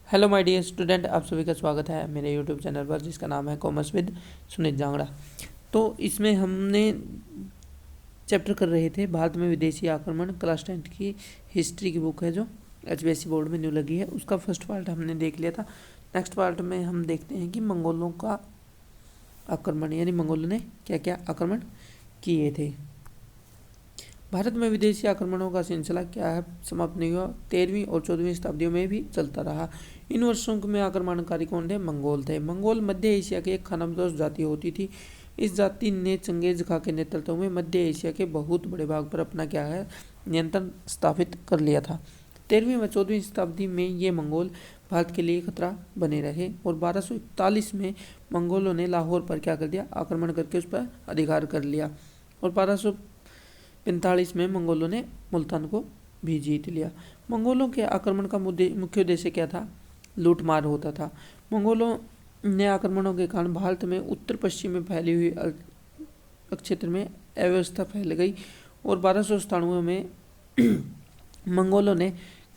Hello my dear student, आप सभी का स्वागत है मेरे यूट्यूब चैनल पर जिसका नाम है कॉमर्स विद सुनीत जांगड़ा। तो इसमें हमने चैप्टर कर रहे थे भारत में विदेशी आक्रमण, क्लास 10 की हिस्ट्री की बुक है जो एचबीएससी बोर्ड में न्यू लगी है, उसका फर्स्ट पार्ट हमने देख लिया था। नेक्स्ट पार्ट में हम देखते हैं कि मंगोलों का आक्रमण यानी मंगोलों ने क्या क्या आक्रमण किए थे। भारत में विदेशी आक्रमणों का सिलसिला क्या है, समाप्त नहीं हुआ, 13वीं और 14वीं शताब्दियों में भी चलता रहा। इन वर्षों में आक्रमणकारी कौन थे? मंगोल थे। मंगोल मध्य एशिया की एक खानाबदोश जाति होती थी। इस जाति ने चंगेज खां के नेतृत्व में मध्य एशिया के बहुत बड़े भाग पर अपना क्या है नियंत्रण स्थापित कर लिया था। 13वीं व 14वीं शताब्दी में ये मंगोल भारत के लिए खतरा बने रहे और 1241 में मंगोलों ने लाहौर पर क्या कर दिया, आक्रमण करके उस पर अधिकार कर लिया और 1245 में मंगोलों ने मुल्तान को भी जीत लिया। मंगोलों के आक्रमण का मुख्य उद्देश्य क्या था? लूटमार होता था। मंगोलों ने आक्रमणों के कारण भारत में उत्तर पश्चिम में फैली हुई क्षेत्र में अव्यवस्था फैल गई और 1297 में मंगोलों ने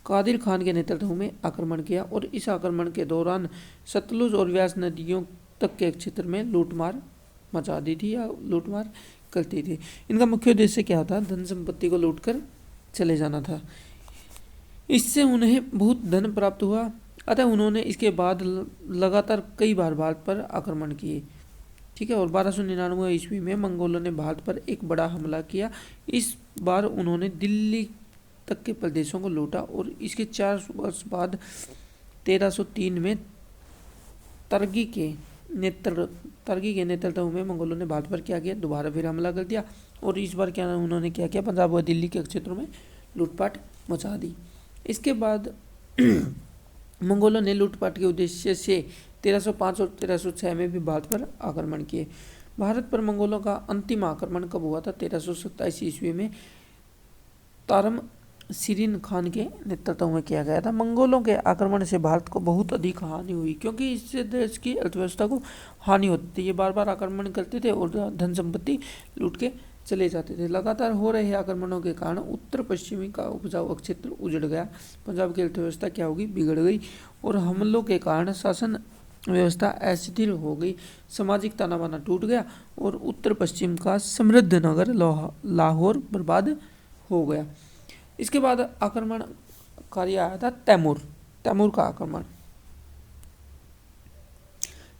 कादिर खान के नेतृत्व में आक्रमण किया और इस आक्रमण के दौरान सतलुज और व्यास नदियों तक के क्षेत्र में लूटमार मचा दी थी या लूटमार करती थी। इनका मुख्य उद्देश्य क्या था? धन संपत्ति को लूटकर चले जाना था। इससे उन्हें बहुत धन प्राप्त हुआ, अतः उन्होंने इसके बाद लगातार कई बार भारत पर आक्रमण किए। ठीक है, और 1299 ईस्वी में मंगोलों ने भारत पर एक बड़ा हमला किया। इस बार उन्होंने दिल्ली तक के प्रदेशों को लूटा और इसके 4 वर्ष बाद 1303 में तरगी के नेतृत्व में मंगोलों ने भारत पर क्या किया, दोबारा फिर हमला कर दिया और इस बार क्या उन्होंने क्या किया, पंजाब व दिल्ली के क्षेत्रों में लूटपाट मचा दी। इसके बाद मंगोलों ने लूटपाट के उद्देश्य से 1305 और 1306 में भी भारत पर आक्रमण किए। भारत पर मंगोलों का अंतिम आक्रमण कब हुआ था? 1327 ईस्वी में तारम सिरिन खान के नेतृत्व में किया गया था। मंगोलों के आक्रमण से भारत को बहुत अधिक हानि हुई क्योंकि इससे देश की अर्थव्यवस्था को हानि होती थी। ये बार बार आक्रमण करते थे और धन संपत्ति लूट के चले जाते थे। लगातार हो रहे आक्रमणों के कारण उत्तर पश्चिमी का उपजाऊ क्षेत्र उजड़ गया। पंजाब की अर्थव्यवस्था क्या होगी, बिगड़ गई और हमलों के कारण शासन व्यवस्था अस्थिर हो गई। सामाजिक ताना बाना टूट गया और उत्तर पश्चिम का समृद्ध नगर लाहौर बर्बाद हो गया। इसके बाद आक्रमणकारी आया था तैमूर का आक्रमण।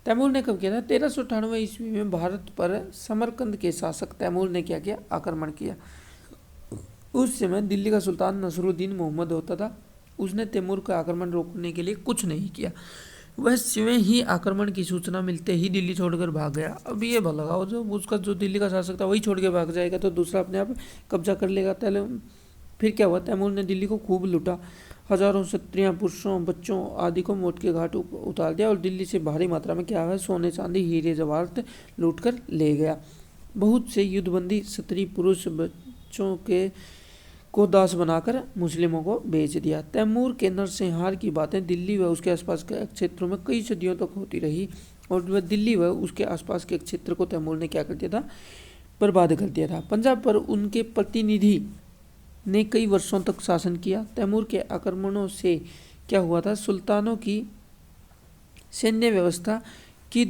तैमूर ने कब किया था? 1398 ईस्वी में भारत पर समरकंद के शासक तैमूर ने क्या किया, आक्रमण किया। उस समय दिल्ली का सुल्तान नसरुद्दीन मोहम्मद होता था। उसने तैमूर का आक्रमण रोकने के लिए कुछ नहीं किया। वह स्वयं ही आक्रमण की सूचना मिलते ही दिल्ली छोड़कर भाग गया। अब ये भला लगाओ, जो दिल्ली का शासक था वही छोड़ के भाग जाएगा तो दूसरा अपने आप कब्जा कर लेगा। फिर क्या हुआ? तैमूर ने दिल्ली को खूब लूटा। हजारों स्त्रियां, पुरुषों, बच्चों आदि को मौत के घाट उतार दिया और दिल्ली से भारी मात्रा में क्या है, सोने चांदी हीरे जवाहरात लूट कर ले गया। बहुत से युद्धबंदी स्त्री पुरुष बच्चों के को दास बनाकर मुस्लिमों को बेच दिया। तैमूर के नरसंहार की बातें दिल्ली व उसके आसपास के क्षेत्रों में कई सदियों तक होती रही और वह दिल्ली व उसके आसपास के क्षेत्र को तैमूर ने क्या कर दिया था, बर्बाद कर दिया था। पंजाब पर उनके प्रतिनिधि ने कई वर्षों तक शासन किया। तैमूर के आक्रमणों से क्या हुआ था, सुल्तानों की सैन्य व्यवस्था की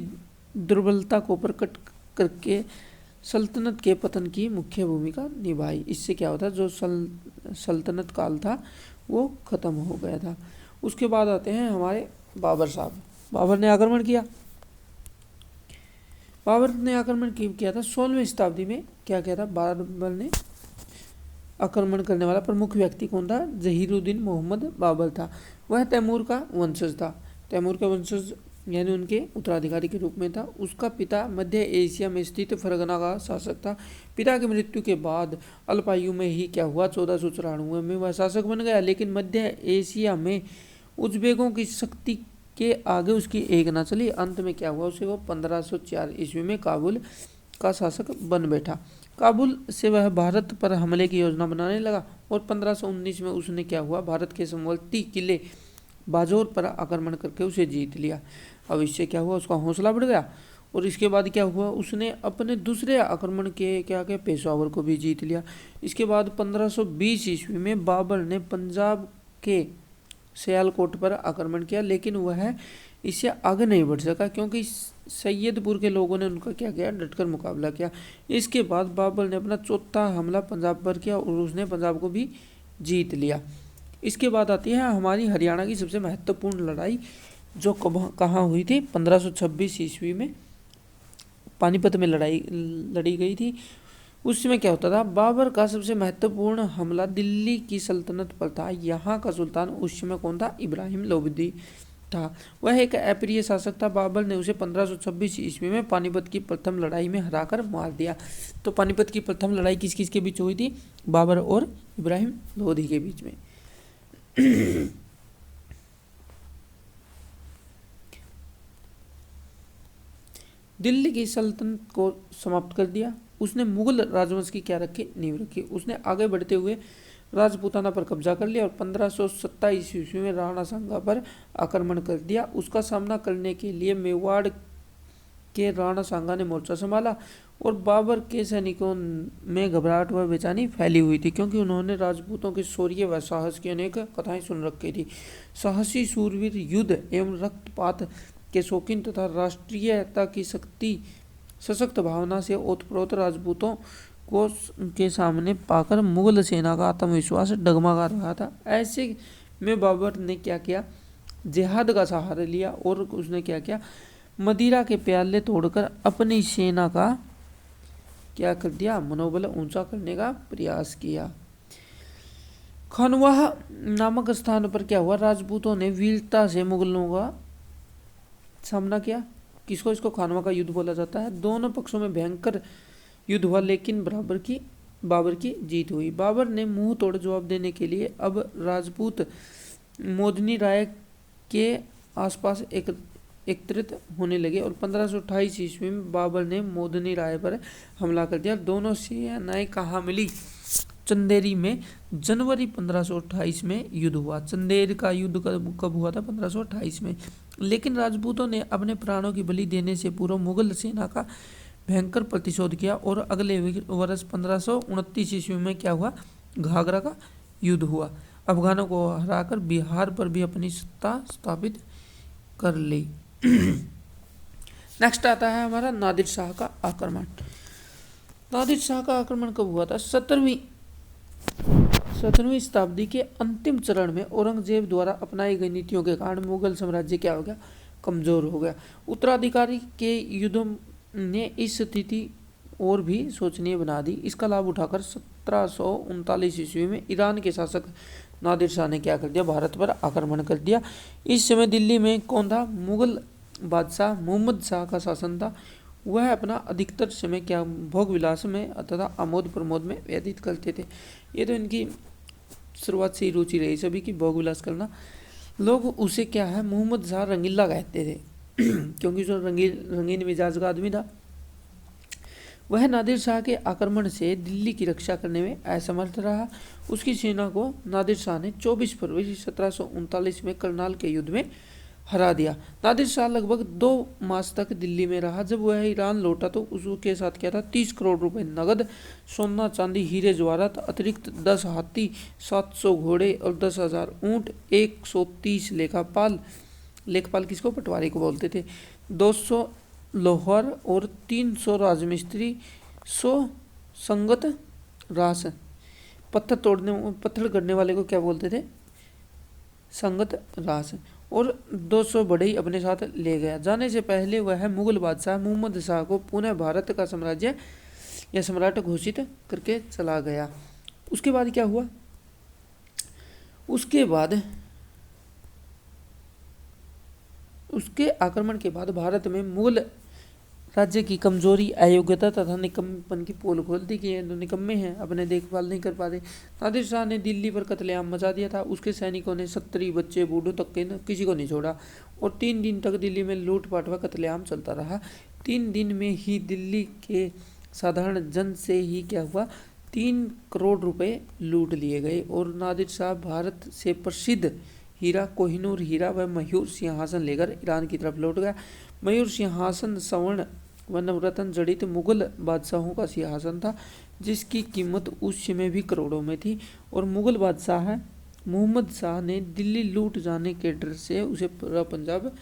दुर्बलता को प्रकट करके सल्तनत के पतन की मुख्य भूमिका निभाई। इससे क्या होता, जो सल्तनत काल था वो खत्म हो गया था। उसके बाद आते हैं हमारे बाबर साहब। बाबर ने आक्रमण किया। बाबर ने आक्रमण किया था 16वीं शताब्दी में। क्या किया था बाबर ने? आक्रमण करने वाला प्रमुख व्यक्ति कौन था? जहीरुद्दीन मोहम्मद बाबर था। वह तैमूर का वंशज था। तैमूर का वंशज यानी उनके उत्तराधिकारी के रूप में था। उसका पिता मध्य एशिया में स्थित फरगना का शासक था। पिता की मृत्यु के बाद अल्पायु में ही क्या हुआ, 1494 में वह शासक बन गया। लेकिन मध्य एशिया में उज़्बेकों की शक्ति के आगे उसकी एक न चली। अंत में क्या हुआ, उसे वो 1504 ईस्वी में काबुल का शासक बन बैठा। काबुल से वह भारत पर हमले की योजना बनाने लगा और 1519 में उसने क्या हुआ, भारत के समवर्ती किले बाजौर पर आक्रमण करके उसे जीत लिया। अब इससे क्या हुआ, उसका हौसला बढ़ गया और इसके बाद क्या हुआ, उसने अपने दूसरे आक्रमण के क्या क्या पेशवावर को भी जीत लिया। इसके बाद 1520 ईस्वी में बाबर ने पंजाब के सियालकोट पर आक्रमण किया, लेकिन वह इससे आगे नहीं बढ़ सका क्योंकि सैयदपुर के लोगों ने उनका क्या किया, डटकर मुकाबला किया। इसके बाद बाबर ने अपना चौथा हमला पंजाब पर किया और उसने पंजाब को भी जीत लिया। इसके बाद आती है हमारी हरियाणा की सबसे महत्वपूर्ण लड़ाई, जो कहाँ हुई थी, 1526 ईस्वी में पानीपत में लड़ाई लड़ी गई थी। उस समय क्या होता था, बाबर का सबसे महत्वपूर्ण हमला दिल्ली की सल्तनत पर था। यहाँ का सुल्तान उस समय कौन था, इब्राहिम लोदी था। वह एक अप्रिय शासक था। बाबर ने उसे 1526 ईस्वी में पानीपत की प्रथम लड़ाई में हराकर मार दिया। तो पानीपत की प्रथम लड़ाई किस किस के बीच हुई थी, बाबर और इब्राहिम लोदी के बीच में। दिल्ली की सल्तनत को समाप्त कर दिया। उसने मुगल राजवंश की क्या रखी, नींव रखी। उसने आगे बढ़ते हुए राजपूताना पर कब्जा कर लिया और 1527 ईस्वी में राणा सांगा पर आक्रमण कर दिया। उसका सामना करने के लिए मेवाड़ के राणा सांगा ने मोर्चा संभाला और बाबर के सैनिकों में घबराहट व बेचैनी फैली हुई थी, क्योंकि उन्होंने राजपूतों के शौर्य व साहस की अनेक कथाएं सुन रखी थी। साहसी शूरवीर, युद्ध एवं रक्तपात के शौकीन तथा राष्ट्रीयता की सशक्त भावना से ओतप्रोत राजपूतों को के सामने पाकर मुगल सेना का आत्मविश्वास डगमगा रहा था। ऐसे में बाबर ने क्या किया, जिहाद का सहारा लिया और उसने क्या किया, मदिरा के प्याले तोड़कर अपनी सेना का क्या कर दिया, मनोबल ऊंचा करने का प्रयास किया। खनवाह नामक स्थान पर क्या हुआ, राजपूतों ने वीरता से मुगलों का सामना किया। किसको, इसको खानवा का युद्ध बोला जाता है। दोनों पक्षों में भयंकर युद्ध हुआ, लेकिन बाबर की जीत हुई। बाबर ने मुंह तोड़ जवाब देने के लिए अब राजपूत मोदनी राय के आसपास एकत्रित होने लगे और 1528 ईस्वी में बाबर ने मोदनी राय पर हमला कर दिया। दोनों सेनाएं कहाँ मिली, चंदेरी में। जनवरी 1528 में युद्ध हुआ। चंदेर का युद्ध कब हुआ था, 1528 में। लेकिन राजपूतों ने अपने प्राणों की बलि देने से पूर्व मुगल सेना का भयंकर प्रतिशोध किया और अगले वर्ष 1529 ईस्वी में क्या हुआ, घाघरा का युद्ध हुआ। अफगानों को हराकर बिहार पर भी अपनी सत्ता स्थापित कर ली। नेक्स्ट आता है हमारा नादिर शाह का आक्रमण। नादिर शाह का आक्रमण कब हुआ था, 17वीं शताब्दी के अंतिम चरण में औरंगजेब द्वारा अपनाई गई नीतियों के कारण मुगल साम्राज्य क्या हो गया, कमजोर हो गया। उत्तराधिकारी के युद्धों ने इस स्थिति और भी शोचनीय बना दी। इसका लाभ उठाकर 1739 ईस्वी में ईरान के शासक नादिर शाह ने क्या कर दिया, भारत पर आक्रमण कर दिया। इस समय दिल्ली में कौन था, मुगल बादशाह मोहम्मद शाह का शासन था। वह अपना अधिकतर समय क्या भोग विलास में तथा आमोद प्रमोद में व्यतीत करते थे। ये तो इनकी शुरुआत से ही रुचि रही सभी की, भोग विलास करना। लोग उसे क्या है, मोहम्मद शाह रंगीला कहते थे क्योंकि जो रंगीन मिजाज का आदमी था। वह नादिर शाह के आक्रमण से दिल्ली की रक्षा करने में असमर्थ रहा। उसकी सेना को नादिर शाह ने 24 फरवरी 1739 में करनाल के युद्ध में हरा दिया। नादिर शाह लगभग 2 मास तक दिल्ली में रहा। जब वह ईरान लौटा तो उसके साथ क्या था, 30 करोड़ रुपए नगद, सोना चांदी हीरे जवाहरात, अतिरिक्त 10 हाथी, 700 घोड़े और 10,000 ऊँट, 130 लेखपाल किसको, पटवारी को बोलते थे, 200 लोहार और 300 राजमिस्त्री, 100 संगत रास, पत्थर गढ़ने वाले को क्या बोलते थे, संगत रास, और 200 बढ़ई अपने साथ ले गया। जाने से पहले वह मुगल बादशाह मोहम्मद शाह को पुनः भारत का साम्राज्य या सम्राट घोषित करके चला गया। उसके बाद क्या हुआ, उसके आक्रमण के बाद भारत में मुगल राज्य की कमजोरी, अयोग्यता तथा निकम्मेपन की पोल खोल दी कि ये निकम्मे हैं, अपने देखभाल नहीं कर पाते। नादिर शाह ने दिल्ली पर कत्लेआम मचा दिया था। उसके सैनिकों ने सत्तरी, बच्चे, बूढ़ों तक के किसी को नहीं छोड़ा और 3 दिन तक दिल्ली में लूटपाट व कत्लेआम चलता रहा। 3 दिन में ही दिल्ली के साधारण जन से ही क्या हुआ, 3 करोड़ रुपए लूट लिए गए और नादिर शाह भारत से प्रसिद्ध हीरा, कोहिनूर हीरा व मयूर सिंहासन लेकर ईरान की तरफ लौट गया। मयूर सिंहासन स्वर्ण व नवरत्न जड़ित मुगल बादशाहों का सिंहासन था, जिसकी कीमत उस समय भी करोड़ों में थी और मुगल बादशाह मोहम्मद शाह ने दिल्ली लूट जाने के डर से उसे पूरा पंजाब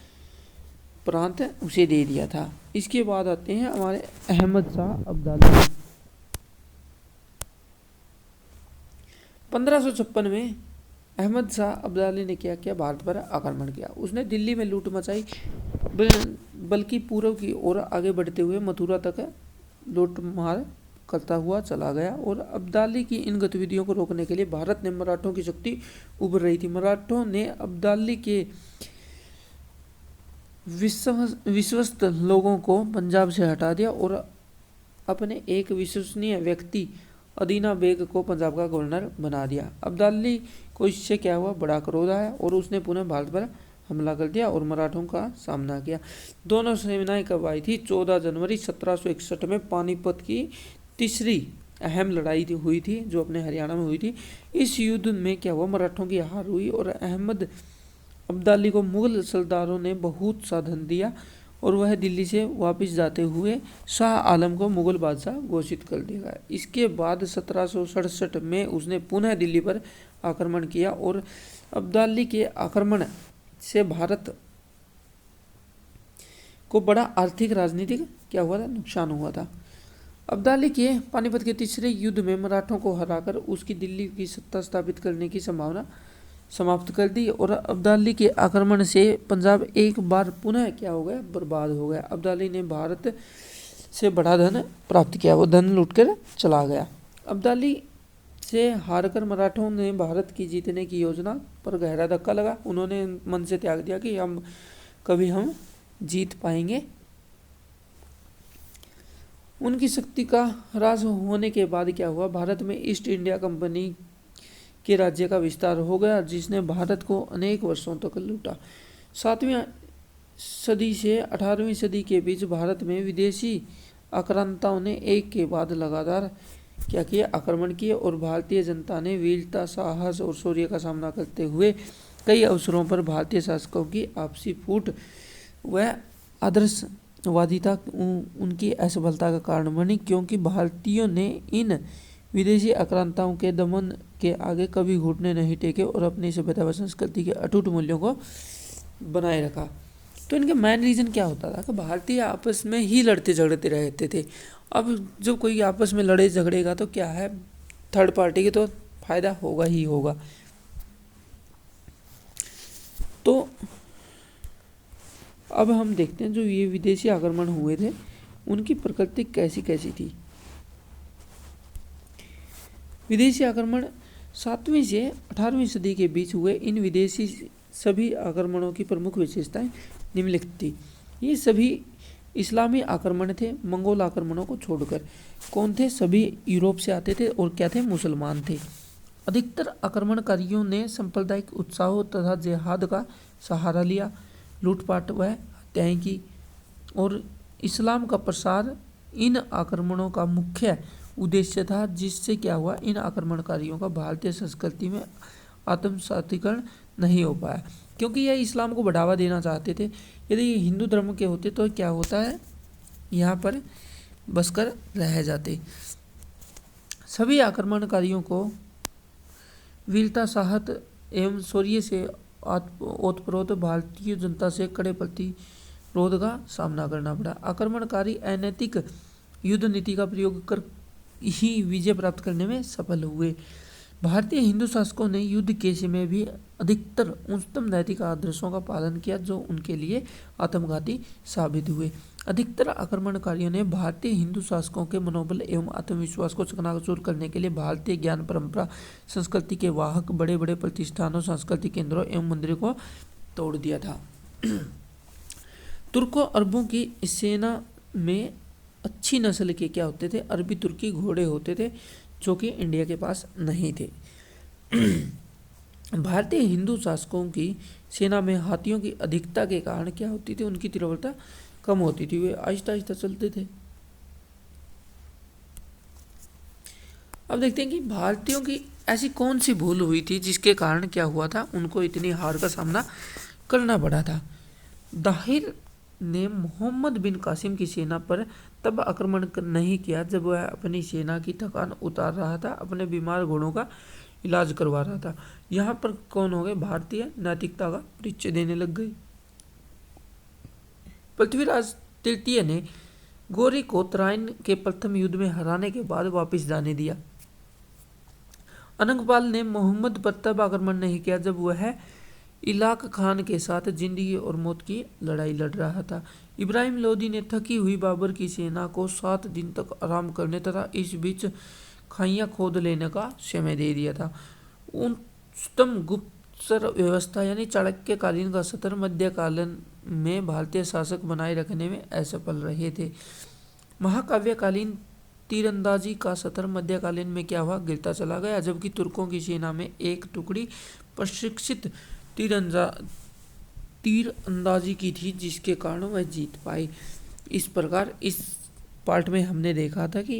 प्रांत उसे दे दिया था। इसके बाद आते हैं हमारे अहमद शाह अब्दाली। 1556 में अहमद शाह अब्दाली ने क्या किया, भारत पर आक्रमण किया। उसने दिल्ली में लूट मचाई, बल्कि पूर्व की ओर आगे बढ़ते हुए मथुरा तक लूटमार करता हुआ चला गया। और अब्दाली की इन गतिविधियों को रोकने के लिए भारत में मराठों की शक्ति उभर रही थी। मराठों ने अब्दाली के विश्वस्त लोगों को पंजाब से हटा दिया और अपने एक विश्वसनीय व्यक्ति अदीना बेग को पंजाब का गवर्नर बना दिया। अब्दाली को इससे क्या हुआ, बड़ा क्रोध आया और उसने पुनः भारत पर हमला कर दिया और मराठों का सामना किया। दोनों सेनाएं कब आई थी, 14 जनवरी 1761 में पानीपत की तीसरी अहम लड़ाई हुई थी, जो अपने हरियाणा में हुई थी। इस युद्ध में क्या हुआ, मराठों की हार हुई और अहमद अब्दाली को मुगल सरदारों ने बहुत सा धन दिया और वह दिल्ली से वापस जाते हुए शाह आलम को मुगल बादशाह घोषित कर देगा। इसके बाद 1767 में उसने पुनः दिल्ली पर आक्रमण किया और अब्दाली के आक्रमण से भारत को बड़ा आर्थिक राजनीतिक क्या हुआ था, नुकसान हुआ था। अब्दाली के पानीपत के तीसरे युद्ध में मराठों को हराकर उसकी दिल्ली की सत्ता स्थापित करने की संभावना समाप्त कर दी और अब्दाली के आक्रमण से पंजाब एक बार पुनः क्या हो गया, बर्बाद हो गया। अब्दाली ने भारत से बड़ा धन प्राप्त किया, वो धन लूटकर चला गया। अब्दाली से हारकर मराठों ने भारत की जीतने की योजना पर गहरा धक्का लगा। उन्होंने मन से त्याग दिया कि हम जीत पाएंगे। उनकी शक्ति का ह्रास होने के बाद क्या हुआ, भारत में ईस्ट इंडिया कंपनी के राज्य का विस्तार हो गया, जिसने भारत को अनेक वर्षों तक लूटा। 7वीं सदी से 18वीं सदी के बीच भारत में विदेशी आक्रांताओं ने एक के बाद लगातार क्या किया, आक्रमण किए और भारतीय जनता ने वीरता, साहस और शौर्य का सामना करते हुए कई अवसरों पर भारतीय शासकों की आपसी फूट व आदर्शवादिता उनकी असफलता का कारण बनी, क्योंकि भारतीयों ने इन विदेशी आक्रांताओं के दमन के आगे कभी घुटने नहीं टेके और अपनी सभ्यता व संस्कृति के अटूट मूल्यों को बनाए रखा। तो इनके मेन रीज़न क्या होता था कि भारतीय आपस में ही लड़ते झगड़ते रहते थे। अब जब कोई आपस में लड़े झगड़ेगा तो क्या है, थर्ड पार्टी के तो फायदा होगा ही होगा। तो अब हम देखते हैं जो ये विदेशी आक्रमण हुए थे उनकी प्रकृति कैसी कैसी थी। विदेशी आक्रमण 7वीं से 18वीं सदी के बीच हुए। इन विदेशी सभी आक्रमणों की प्रमुख विशेषताएं निम्नलिखित थी। ये सभी इस्लामी आक्रमण थे, मंगोल आक्रमणों को छोड़कर। कौन थे, सभी यूरोप से आते थे और क्या थे, मुसलमान थे। अधिकतर आक्रमणकारियों ने सांप्रदायिक उत्साह तथा जिहाद का सहारा लिया, लूटपाट व हत्याएं की और इस्लाम का प्रसार इन आक्रमणों का मुख्य उद्देश्य था, जिससे क्या हुआ, इन आक्रमणकारियों का भारतीय संस्कृति में आत्मसातीकरण नहीं हो पाया, क्योंकि यह इस्लाम को बढ़ावा देना चाहते थे। यदि ये हिंदू धर्म के होते तो क्या होता है, यहाँ पर बसकर रह जाते। सभी आक्रमणकारियों को वीरता, साहस एवं शौर्य से ओतप्रोत भारतीय जनता से कड़े प्रतिरोध का सामना करना पड़ा। आक्रमणकारी अनैतिक युद्ध नीति का प्रयोग कर ही विजय प्राप्त करने में सफल हुए। भारतीय हिंदू शासकों ने युद्ध के समय भी अधिकतर उच्चतम नैतिक आदर्शों का पालन किया, जो उनके लिए आत्मघाती साबित हुए। अधिकतर आक्रमणकारियों ने भारतीय हिंदू शासकों के मनोबल एवं आत्मविश्वास को चकनाचूर करने के लिए भारतीय ज्ञान परंपरा, संस्कृति के वाहक बड़े बड़े प्रतिष्ठानों, सांस्कृतिक केंद्रों एवं मंदिरों को तोड़ दिया था। तुर्कों अरबों की सेना में अच्छी नस्ल के क्या होते थे, अरबी तुर्की घोड़े होते थे, जो कि इंडिया के पास नहीं थे। भारतीय हिंदू शासकों की सेना में हाथियों की अधिकता के कारण क्या होती थी, उनकी तीव्रता कम होती थी, वे आहिस्ता आहिस्ता चलते थे। अब देखते हैं कि भारतीयों की ऐसी कौन सी भूल हुई थी जिसके कारण क्या हुआ था, उनको इतनी हार का सामना करना पड़ा था। दाहिर ने मोहम्मद बिन कासिम की सेना पर तब आक्रमण नहीं किया जब वह अपनी सेना की थकान उतार रहा था, अपने बीमार घोड़ों का इलाज करवा रहा था। यहाँ पर कौन हो गए, भारतीय नैतिकता का परिचय देने लग गए। पृथ्वीराज तृतीय ने गौरी को तराइन के प्रथम युद्ध में हराने के बाद वापस जाने दिया। अनंगपाल ने मोहम्मद पर तब आक्रमण नहीं किया जब वह इलाक खान के साथ जिंदगी और मौत की लड़ाई लड़ रहा था। इब्राहिम लोदी ने थकी हुई बाबर की सेना को 7 दिन तक आराम करने तथा इस बीच खाइयां खोद लेने का समय दे दिया था। उच्चतम गुप्तचर व्यवस्था यानी चाणक्यकालीन का सत्र मध्यकालीन में भारतीय शासक बनाए रखने में असफल रहे थे। महाकाव्यकालीन तीरंदाजी का सत्र मध्यकालीन में क्या हुआ, गिरता चला गया, जबकि तुर्कों की सेना में एक टुकड़ी प्रशिक्षित तीरंदाजी की थी, जिसके कारण वह जीत पाई। इस प्रकार इस पार्ट में हमने देखा था कि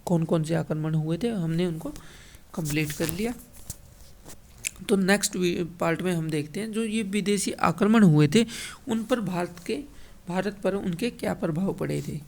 कौन कौन से आक्रमण हुए थे, हमने उनको कंप्लीट कर लिया। तो नेक्स्ट पार्ट में हम देखते हैं जो ये विदेशी आक्रमण हुए थे उन पर भारत पर उनके क्या प्रभाव पड़े थे।